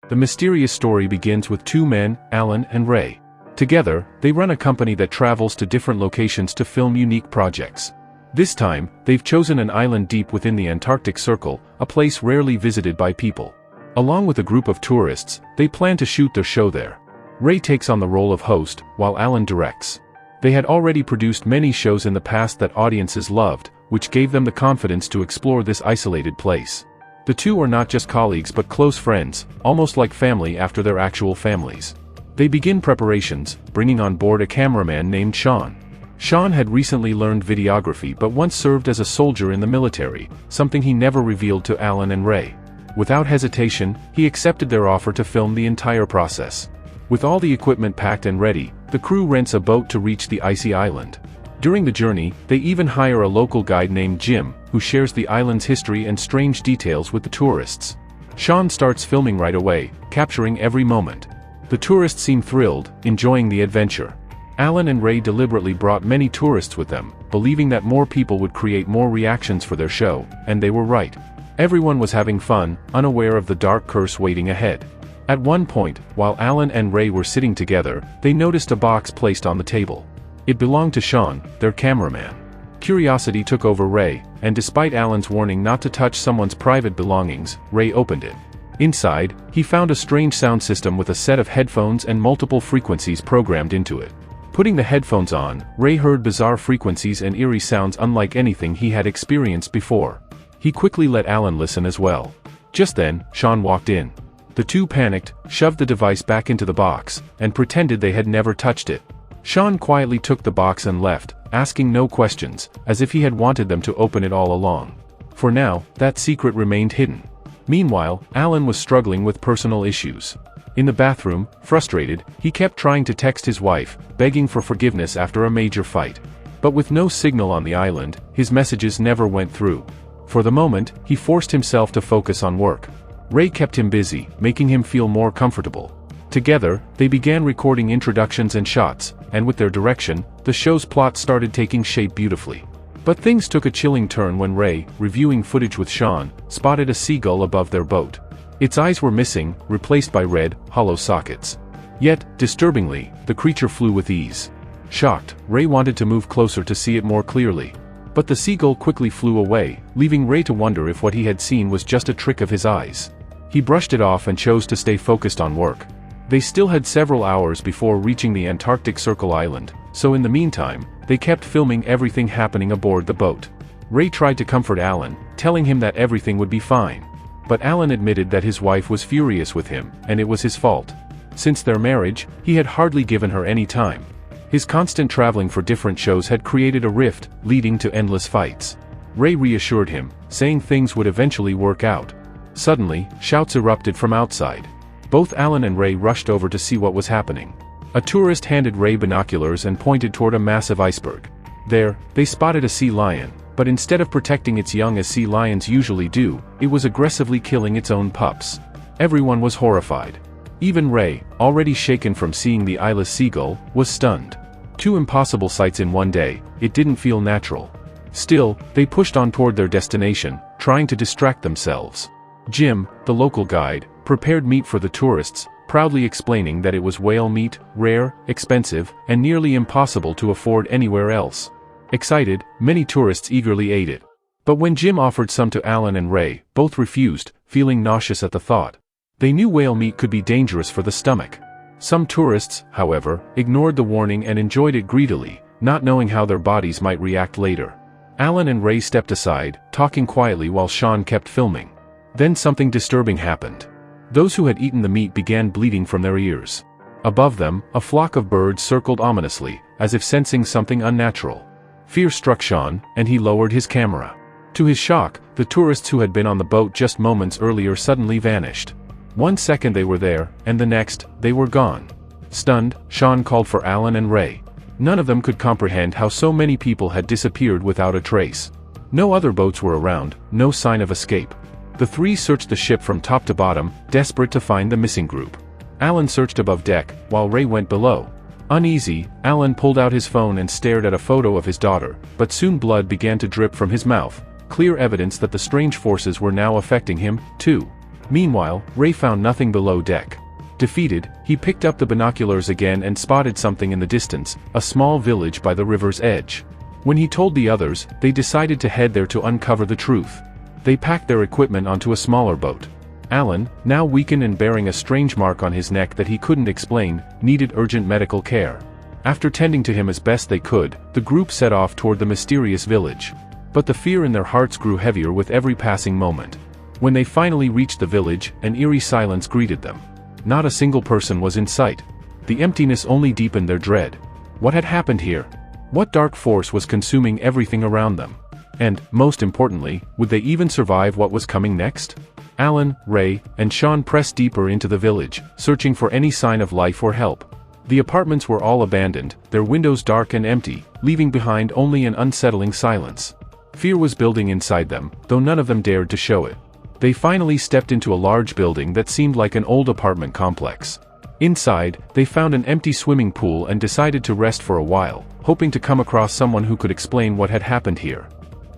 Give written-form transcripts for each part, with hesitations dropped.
The mysterious story begins with two men, Alan and Ray. Together, they run a company that travels to different locations to film unique projects. This time, they've chosen an island deep within the Antarctic Circle, a place rarely visited by people. Along with a group of tourists, they plan to shoot their show there. Ray takes on the role of host, while Alan directs. They had already produced many shows in the past that audiences loved, which gave them the confidence to explore this isolated place. The two are not just colleagues but close friends, almost like family after their actual families. They begin preparations, bringing on board a cameraman named Sean. Sean had recently learned videography but once served as a soldier in the military, something he never revealed to Alan and Ray. Without hesitation, he accepted their offer to film the entire process. With all the equipment packed and ready, the crew rents a boat to reach the icy island. During the journey, they even hire a local guide named Jim, who shares the island's history and strange details with the tourists. Sean starts filming right away, capturing every moment. The tourists seem thrilled, enjoying the adventure. Alan and Ray deliberately brought many tourists with them, believing that more people would create more reactions for their show, and they were right. Everyone was having fun, unaware of the dark curse waiting ahead. At one point, while Alan and Ray were sitting together, they noticed a box placed on the table. It belonged to Sean, their cameraman. Curiosity took over Ray, and despite Alan's warning not to touch someone's private belongings, Ray opened it. Inside, he found a strange sound system with a set of headphones and multiple frequencies programmed into it. Putting the headphones on, Ray heard bizarre frequencies and eerie sounds unlike anything he had experienced before. He quickly let Alan listen as well. Just then, Sean walked in. The two panicked, shoved the device back into the box, and pretended they had never touched it. Sean quietly took the box and left, asking no questions, as if he had wanted them to open it all along. For now, that secret remained hidden. Meanwhile, Alan was struggling with personal issues. In the bathroom, frustrated, he kept trying to text his wife, begging for forgiveness after a major fight. But with no signal on the island, his messages never went through. For the moment, he forced himself to focus on work. Ray kept him busy, making him feel more comfortable. Together, they began recording introductions and shots, and with their direction, the show's plot started taking shape beautifully. But things took a chilling turn when Ray, reviewing footage with Sean, spotted a seagull above their boat. Its eyes were missing, replaced by red, hollow sockets. Yet, disturbingly, the creature flew with ease. Shocked, Ray wanted to move closer to see it more clearly. But the seagull quickly flew away, leaving Ray to wonder if what he had seen was just a trick of his eyes. He brushed it off and chose to stay focused on work. They still had several hours before reaching the Antarctic Circle Island, so in the meantime, they kept filming everything happening aboard the boat. Ray tried to comfort Alan, telling him that everything would be fine. But Alan admitted that his wife was furious with him, and it was his fault. Since their marriage, he had hardly given her any time. His constant traveling for different shows had created a rift, leading to endless fights. Ray reassured him, saying things would eventually work out. Suddenly, shouts erupted from outside. Both Alan and Ray rushed over to see what was happening. A tourist handed Ray binoculars and pointed toward a massive iceberg. There, they spotted a sea lion, but instead of protecting its young as sea lions usually do, it was aggressively killing its own pups. Everyone was horrified. Even Ray, already shaken from seeing the eyeless seagull, was stunned. Two impossible sights in one day, it didn't feel natural. Still, they pushed on toward their destination, trying to distract themselves. Jim, the local guide, prepared meat for the tourists, proudly explaining that it was whale meat, rare, expensive, and nearly impossible to afford anywhere else. Excited, many tourists eagerly ate it. But when Jim offered some to Alan and Ray, both refused, feeling nauseous at the thought. They knew whale meat could be dangerous for the stomach. Some tourists, however, ignored the warning and enjoyed it greedily, not knowing how their bodies might react later. Alan and Ray stepped aside, talking quietly while Sean kept filming. Then something disturbing happened. Those who had eaten the meat began bleeding from their ears. Above them, a flock of birds circled ominously, as if sensing something unnatural. Fear struck Sean, and he lowered his camera. To his shock, the tourists who had been on the boat just moments earlier suddenly vanished. 1 second they were there, and the next, they were gone. Stunned, Sean called for Alan and Ray. None of them could comprehend how so many people had disappeared without a trace. No other boats were around, no sign of escape. The three searched the ship from top to bottom, desperate to find the missing group. Alan searched above deck, while Ray went below. Uneasy, Alan pulled out his phone and stared at a photo of his daughter, but soon blood began to drip from his mouth, clear evidence that the strange forces were now affecting him, too. Meanwhile, Ray found nothing below deck. Defeated, he picked up the binoculars again and spotted something in the distance, a small village by the river's edge. When he told the others, they decided to head there to uncover the truth. They packed their equipment onto a smaller boat. Alan, now weakened and bearing a strange mark on his neck that he couldn't explain, needed urgent medical care. After tending to him as best they could, the group set off toward the mysterious village. But the fear in their hearts grew heavier with every passing moment. When they finally reached the village, an eerie silence greeted them. Not a single person was in sight. The emptiness only deepened their dread. What had happened here? What dark force was consuming everything around them? And, most importantly, would they even survive what was coming next? Alan, Ray, and Sean pressed deeper into the village, searching for any sign of life or help. The apartments were all abandoned, their windows dark and empty, leaving behind only an unsettling silence. Fear was building inside them, though none of them dared to show it. They finally stepped into a large building that seemed like an old apartment complex. Inside, they found an empty swimming pool and decided to rest for a while, hoping to come across someone who could explain what had happened here.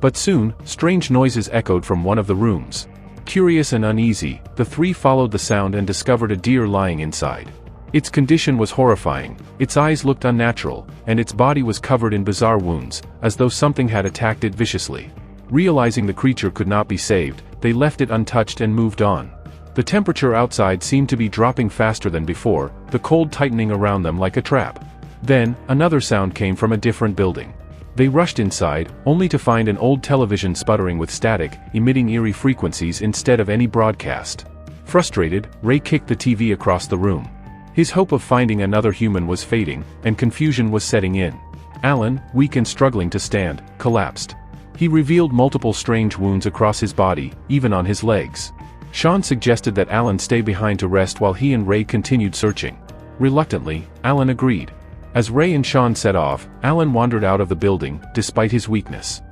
But soon, strange noises echoed from one of the rooms. Curious and uneasy, the three followed the sound and discovered a deer lying inside. Its condition was horrifying, its eyes looked unnatural, and its body was covered in bizarre wounds, as though something had attacked it viciously. Realizing the creature could not be saved, they left it untouched and moved on. The temperature outside seemed to be dropping faster than before, the cold tightening around them like a trap. Then, another sound came from a different building. They rushed inside, only to find an old television sputtering with static, emitting eerie frequencies instead of any broadcast. Frustrated, Ray kicked the TV across the room. His hope of finding another human was fading, and confusion was setting in. Alan, weak and struggling to stand, collapsed. He revealed multiple strange wounds across his body, even on his legs. Sean suggested that Alan stay behind to rest while he and Ray continued searching. Reluctantly, Alan agreed. As Ray and Sean set off, Alan wandered out of the building, despite his weakness.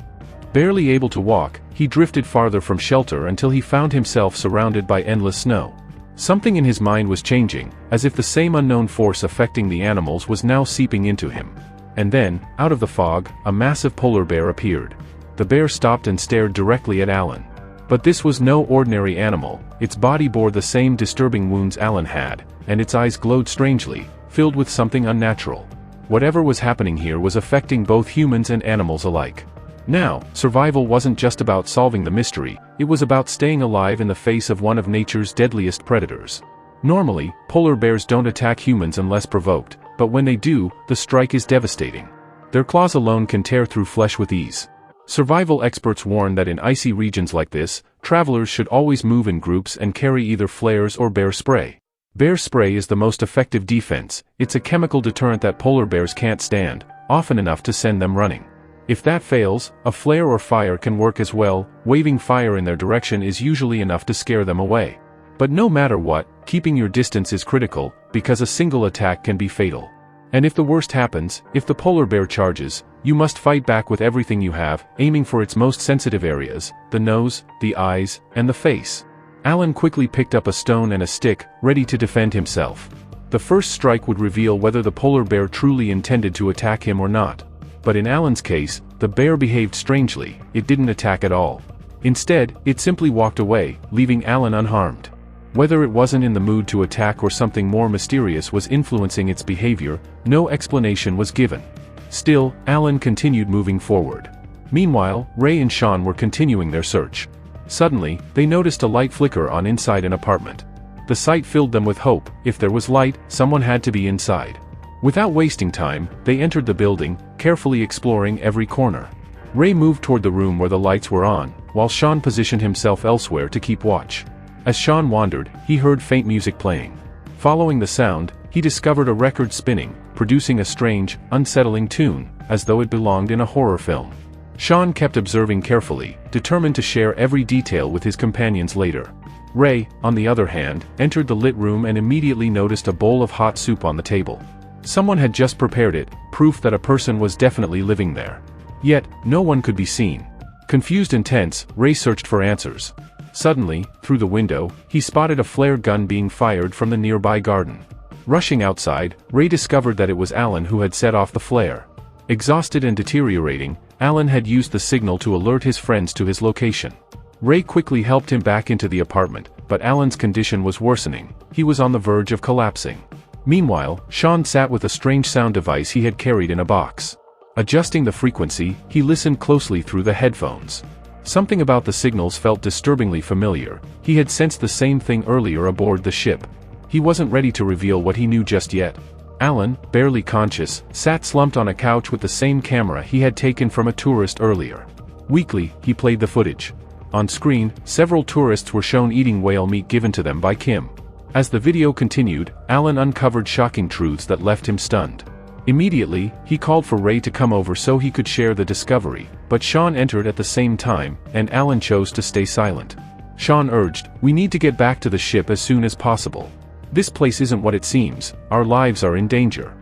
Barely able to walk, he drifted farther from shelter until he found himself surrounded by endless snow. Something in his mind was changing, as if the same unknown force affecting the animals was now seeping into him. And then, out of the fog, a massive polar bear appeared. The bear stopped and stared directly at Alan. But this was no ordinary animal, its body bore the same disturbing wounds Alan had, and its eyes glowed strangely, filled with something unnatural. Whatever was happening here was affecting both humans and animals alike. Now, survival wasn't just about solving the mystery, it was about staying alive in the face of one of nature's deadliest predators. Normally, polar bears don't attack humans unless provoked, but when they do, the strike is devastating. Their claws alone can tear through flesh with ease. Survival experts warn that in icy regions like this, travelers should always move in groups and carry either flares or bear spray. Bear spray is the most effective defense, it's a chemical deterrent that polar bears can't stand, often enough to send them running. If that fails, a flare or fire can work as well, waving fire in their direction is usually enough to scare them away. But no matter what, keeping your distance is critical, because a single attack can be fatal. And if the worst happens, if the polar bear charges, you must fight back with everything you have, aiming for its most sensitive areas, the nose, the eyes, and the face. Alan quickly picked up a stone and a stick, ready to defend himself. The first strike would reveal whether the polar bear truly intended to attack him or not. But in Alan's case, the bear behaved strangely, it didn't attack at all. Instead, it simply walked away, leaving Alan unharmed. Whether it wasn't in the mood to attack or something more mysterious was influencing its behavior, no explanation was given. Still, Alan continued moving forward. Meanwhile, Ray and Sean were continuing their search. Suddenly, they noticed a light flicker on inside an apartment. The sight filled them with hope. If there was light, someone had to be inside. Without wasting time, they entered the building, carefully exploring every corner. Ray moved toward the room where the lights were on, while Sean positioned himself elsewhere to keep watch. As Sean wandered, he heard faint music playing. Following the sound, he discovered a record spinning, producing a strange, unsettling tune, as though it belonged in a horror film. Sean kept observing carefully, determined to share every detail with his companions later. Ray, on the other hand, entered the lit room and immediately noticed a bowl of hot soup on the table. Someone had just prepared it, proof that a person was definitely living there. Yet, no one could be seen. Confused and tense, Ray searched for answers. Suddenly, through the window, he spotted a flare gun being fired from the nearby garden. Rushing outside, Ray discovered that it was Alan who had set off the flare. Exhausted and deteriorating, Alan had used the signal to alert his friends to his location. Ray quickly helped him back into the apartment, but Alan's condition was worsening. He was on the verge of collapsing. Meanwhile, Sean sat with a strange sound device he had carried in a box. Adjusting the frequency, he listened closely through the headphones. Something about the signals felt disturbingly familiar. He had sensed the same thing earlier aboard the ship. He wasn't ready to reveal what he knew just yet. Alan, barely conscious, sat slumped on a couch with the same camera he had taken from a tourist earlier. Weakly, he played the footage. On screen, several tourists were shown eating whale meat given to them by Kim. As the video continued, Alan uncovered shocking truths that left him stunned. Immediately, he called for Ray to come over so he could share the discovery, but Sean entered at the same time, and Alan chose to stay silent. Sean urged, "We need to get back to the ship as soon as possible. This place isn't what it seems, our lives are in danger."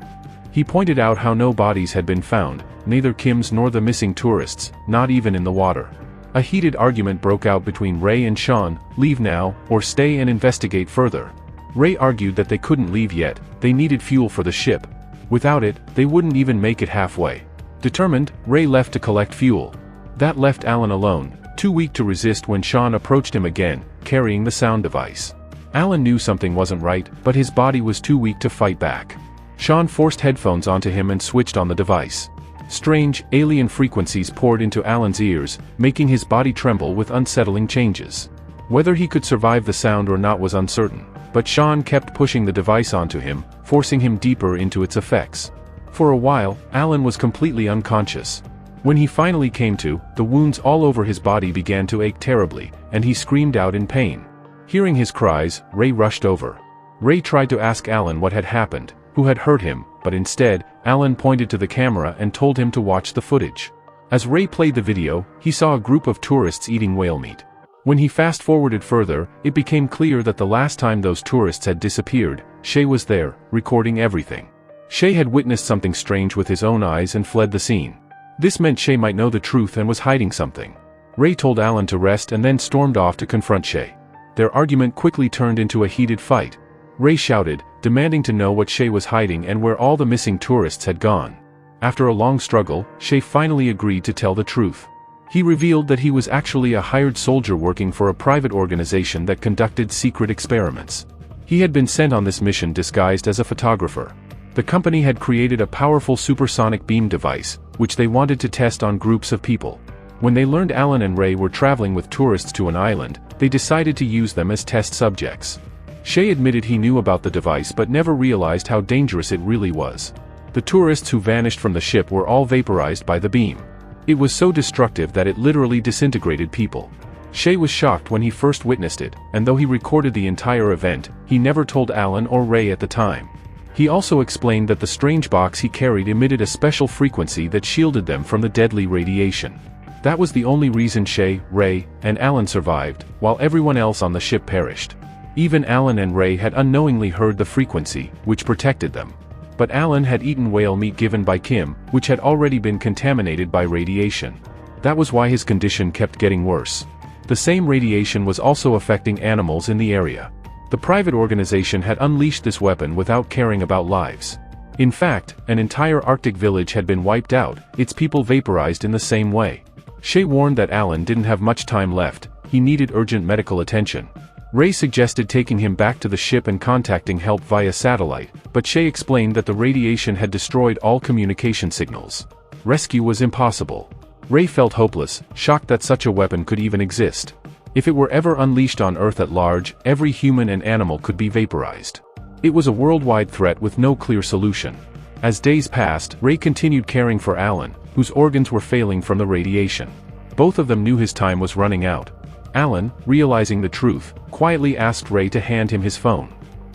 He pointed out how no bodies had been found, neither Kim's nor the missing tourists, not even in the water. A heated argument broke out between Ray and Sean: leave now, or stay and investigate further. Ray argued that they couldn't leave yet, they needed fuel for the ship. Without it, they wouldn't even make it halfway. Determined, Ray left to collect fuel. That left Alan alone, too weak to resist when Sean approached him again, carrying the sound device. Alan knew something wasn't right, but his body was too weak to fight back. Sean forced headphones onto him and switched on the device. Strange, alien frequencies poured into Alan's ears, making his body tremble with unsettling changes. Whether he could survive the sound or not was uncertain, but Sean kept pushing the device onto him, forcing him deeper into its effects. For a while, Alan was completely unconscious. When he finally came to, the wounds all over his body began to ache terribly, and he screamed out in pain. Hearing his cries, Ray rushed over. Ray tried to ask Alan what had happened, who had hurt him, but instead, Alan pointed to the camera and told him to watch the footage. As Ray played the video, he saw a group of tourists eating whale meat. When he fast-forwarded further, it became clear that the last time those tourists had disappeared, Shay was there, recording everything. Shay had witnessed something strange with his own eyes and fled the scene. This meant Shay might know the truth and was hiding something. Ray told Alan to rest and then stormed off to confront Shay. Their argument quickly turned into a heated fight. Ray shouted, demanding to know what Shay was hiding and where all the missing tourists had gone. After a long struggle, Shay finally agreed to tell the truth. He revealed that he was actually a hired soldier working for a private organization that conducted secret experiments. He had been sent on this mission disguised as a photographer. The company had created a powerful supersonic beam device, which they wanted to test on groups of people. When they learned Alan and Ray were traveling with tourists to an island, they decided to use them as test subjects. Shay admitted he knew about the device but never realized how dangerous it really was. The tourists who vanished from the ship were all vaporized by the beam. It was so destructive that it literally disintegrated people. Shay was shocked when he first witnessed it, and though he recorded the entire event, he never told Alan or Ray at the time. He also explained that the strange box he carried emitted a special frequency that shielded them from the deadly radiation. That was the only reason Shay, Ray, and Alan survived, while everyone else on the ship perished. Even Alan and Ray had unknowingly heard the frequency, which protected them. But Alan had eaten whale meat given by Kim, which had already been contaminated by radiation. That was why his condition kept getting worse. The same radiation was also affecting animals in the area. The private organization had unleashed this weapon without caring about lives. In fact, an entire Arctic village had been wiped out, its people vaporized in the same way. Shay warned that Alan didn't have much time left, he needed urgent medical attention. Ray suggested taking him back to the ship and contacting help via satellite, but Shay explained that the radiation had destroyed all communication signals. Rescue was impossible. Ray felt hopeless, shocked that such a weapon could even exist. If it were ever unleashed on Earth at large, every human and animal could be vaporized. It was a worldwide threat with no clear solution. As days passed, Ray continued caring for Alan, whose organs were failing from the radiation. Both of them knew his time was running out. Alan, realizing the truth, quietly asked Ray to hand him his phone.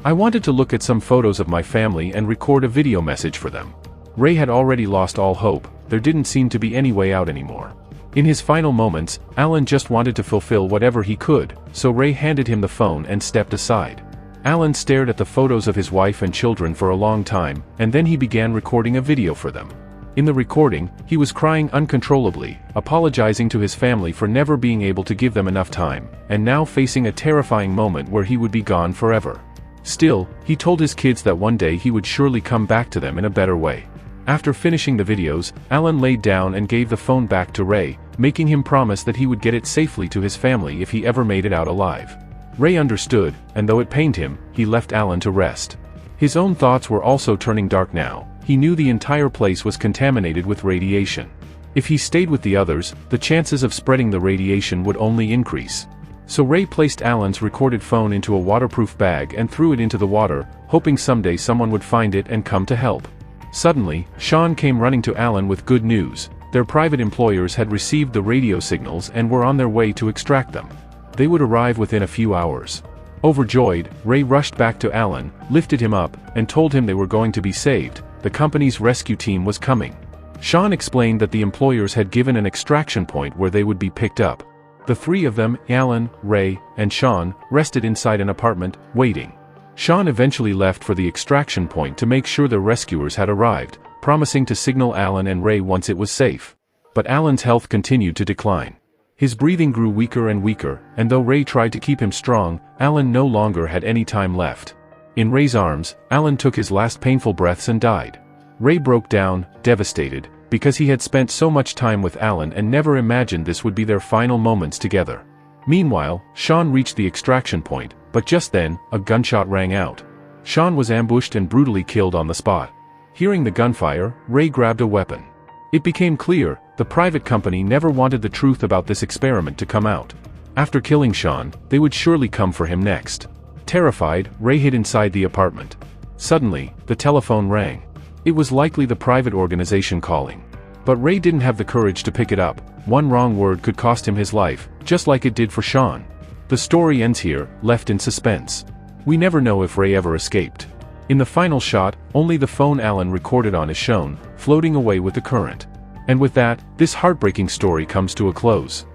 "I wanted to look at some photos of my family and record a video message for them." Ray had already lost all hope, there didn't seem to be any way out anymore. In his final moments, Alan just wanted to fulfill whatever he could, so Ray handed him the phone and stepped aside. Alan stared at the photos of his wife and children for a long time, and then he began recording a video for them. In the recording, he was crying uncontrollably, apologizing to his family for never being able to give them enough time, and now facing a terrifying moment where he would be gone forever. Still, he told his kids that one day he would surely come back to them in a better way. After finishing the videos, Alan laid down and gave the phone back to Ray, making him promise that he would get it safely to his family if he ever made it out alive. Ray understood, and though it pained him, he left Alan to rest. His own thoughts were also turning dark now. He knew the entire place was contaminated with radiation. If he stayed with the others, the chances of spreading the radiation would only increase. So Ray placed Alan's recorded phone into a waterproof bag and threw it into the water, hoping someday someone would find it and come to help. Suddenly, Sean came running to Alan with good news. Their private employers had received the radio signals and were on their way to extract them. They would arrive within a few hours. Overjoyed, Ray rushed back to Alan, lifted him up, and told him they were going to be saved. The company's rescue team was coming. Sean explained that the employers had given an extraction point where they would be picked up. The three of them, Alan, Ray, and Sean, rested inside an apartment, waiting. Sean eventually left for the extraction point to make sure the rescuers had arrived, promising to signal Alan and Ray once it was safe. But Alan's health continued to decline. His breathing grew weaker and weaker, and though Ray tried to keep him strong, Alan no longer had any time left. In Ray's arms, Alan took his last painful breaths and died. Ray broke down, devastated, because he had spent so much time with Alan and never imagined this would be their final moments together. Meanwhile, Sean reached the extraction point, but just then, a gunshot rang out. Sean was ambushed and brutally killed on the spot. Hearing the gunfire, Ray grabbed a weapon. It became clear, the private company never wanted the truth about this experiment to come out. After killing Sean, they would surely come for him next. Terrified, Ray hid inside the apartment. Suddenly, the telephone rang. It was likely the private organization calling. But Ray didn't have the courage to pick it up. One wrong word could cost him his life, just like it did for Sean. The story ends here, left in suspense. We never know if Ray ever escaped. In the final shot, only the phone Alan recorded on is shown, floating away with the current. And with that, this heartbreaking story comes to a close.